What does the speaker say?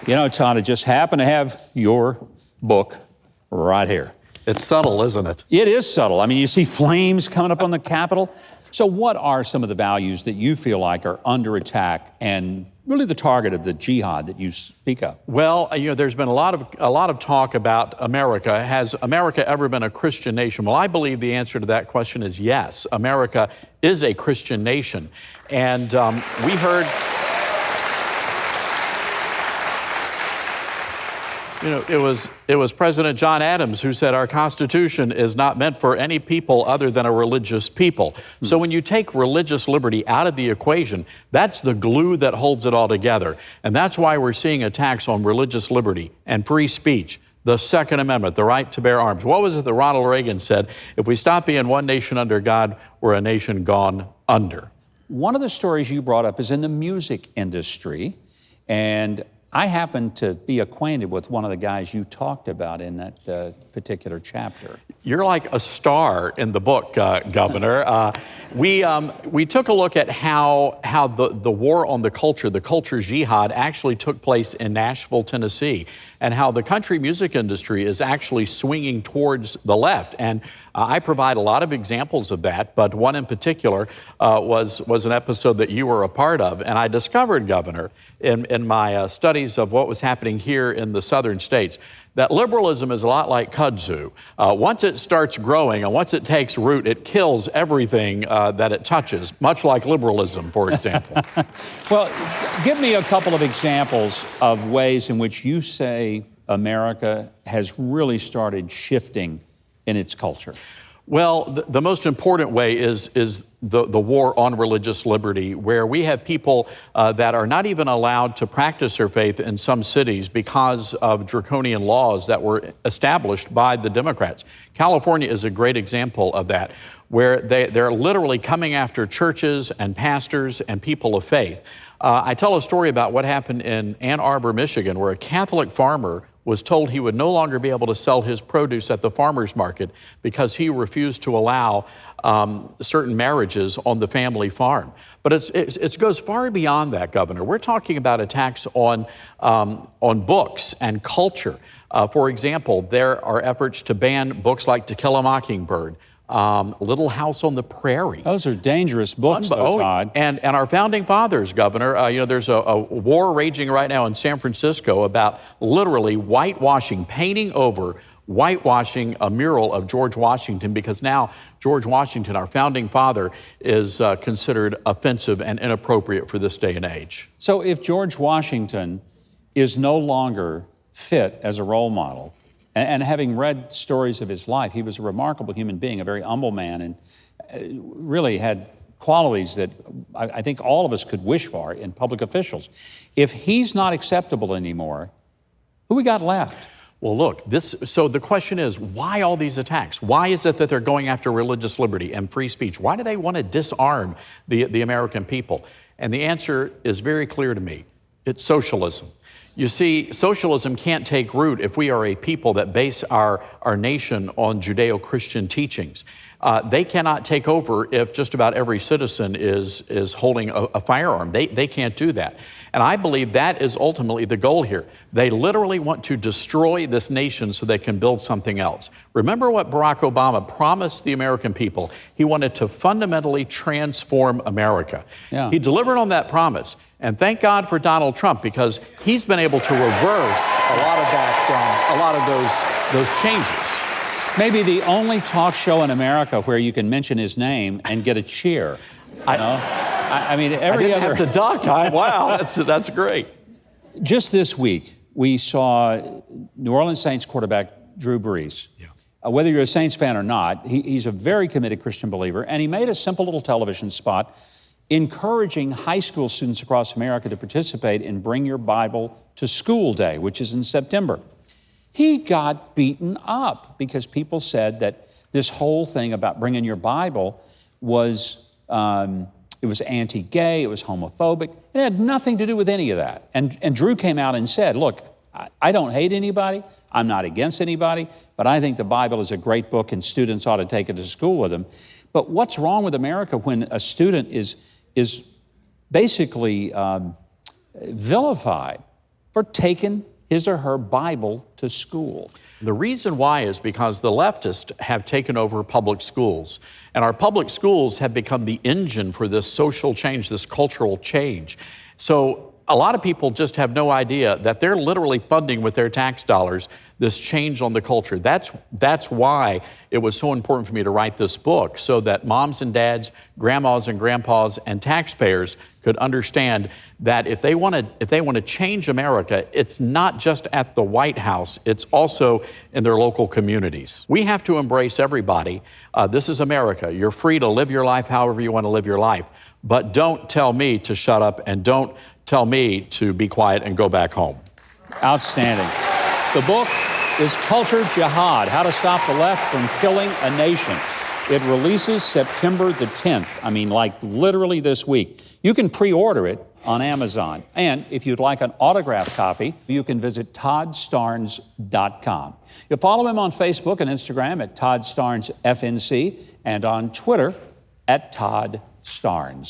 You know, Todd, I just happen to have your book right here. It's subtle, isn't it? It is subtle. I mean, you see flames coming up on the Capitol. So what are some of the values that you feel like are under attack and really the target of the jihad that you speak of? Well, there's been a lot of talk about America. Has America ever been a Christian nation? Well, I believe the answer to that question is yes. America is a Christian nation. And we heard... it was President John Adams who said our Constitution is not meant for any people other than a religious people. So when you take religious liberty out of the equation, that's the glue that holds it all together. And that's why we're seeing attacks on religious liberty and free speech, the Second Amendment, the right to bear arms. What was it that Ronald Reagan said? If we stop being one nation under God, we're a nation gone under. One of the stories you brought up is in the music industry, and I happen to be acquainted with one of the guys you talked about in that particular chapter. You're like a star in the book, Governor. We took a look at how the war on the culture jihad, actually took place in Nashville, Tennessee, and how the country music industry is actually swinging towards the left. And I provide a lot of examples of that, but one in particular was an episode that you were a part of. And I discovered, Governor, in my studies of what was happening here in the southern states, that liberalism is a lot like kudzu. Once it starts growing and once it takes root, it kills everything that it touches, much like liberalism, for example. Well, give me a couple of examples of ways in which you say America has really started shifting in its culture. Well, the most important way is the war on religious liberty, where we have people that are not even allowed to practice their faith in some cities because of draconian laws that were established by the Democrats. California is a great example of that, where they're literally coming after churches and pastors and people of faith. I tell a story about what happened in Ann Arbor, Michigan, where a Catholic farmer was told he would no longer be able to sell his produce at the farmer's market because he refused to allow certain marriages on the family farm. But it goes far beyond that, Governor. We're talking about attacks on books and culture. For example, there are efforts to ban books like To Kill a Mockingbird, Little House on the Prairie. Those are dangerous books, though, Todd. And our founding fathers, Governor, there's a war raging right now in San Francisco about literally whitewashing, painting over, whitewashing a mural of George Washington, because now George Washington, our founding father, is considered offensive and inappropriate for this day and age. So if George Washington is no longer fit as a role model, and having read stories of his life, he was a remarkable human being, a very humble man, and really had qualities that I think all of us could wish for in public officials. If he's not acceptable anymore, who we got left? Well, look, so the question is, why all these attacks? Why is it that they're going after religious liberty and free speech? Why do they want to disarm the American people? And the answer is very clear to me. It's socialism. You see, socialism can't take root if we are a people that base our nation on Judeo-Christian teachings. They cannot take over if just about every citizen is holding a firearm. They can't do that. And I believe that is ultimately the goal here. They literally want to destroy this nation so they can build something else. Remember what Barack Obama promised the American people. He wanted to fundamentally transform America. Yeah. He delivered on that promise. And thank God for Donald Trump, because he's been able to reverse a lot of those changes. Maybe the only talk show in America where you can mention his name and get a cheer. I mean, every other. I didn't have to duck. Wow, that's great. Just this week, we saw New Orleans Saints quarterback Drew Brees. Yeah. Whether you're a Saints fan or not, he's a very committed Christian believer, and he made a simple little television spot encouraging high school students across America to participate in Bring Your Bible to School Day, which is in September. He got beaten up because people said that this whole thing about bringing your Bible was it was anti-gay, it was homophobic. It had nothing to do with any of that. And Drew came out and said, look, I don't hate anybody, I'm not against anybody, but I think the Bible is a great book and students ought to take it to school with them. But what's wrong with America when a student is basically vilified for taking his or her Bible to school. The reason why is because the leftists have taken over public schools, and our public schools have become the engine for this social change, this cultural change. So a lot of people just have no idea that they're literally funding with their tax dollars this change on the culture. That's why it was so important for me to write this book, so that moms and dads, grandmas and grandpas, and taxpayers could understand that if they want to change America, it's not just at the White House, it's also in their local communities. We have to embrace everybody. This is America. You're free to live your life however you want to live your life, but don't tell me to shut up, and don't tell me to be quiet and go back home. Outstanding. The book is Culture Jihad, How to Stop the Left from Killing a Nation. It releases September the 10th. I mean, like literally this week. You can pre-order it on Amazon. And if you'd like an autographed copy, you can visit toddstarnes.com. You'll follow him on Facebook and Instagram at Todd Starnes FNC, and on Twitter at Todd Starnes.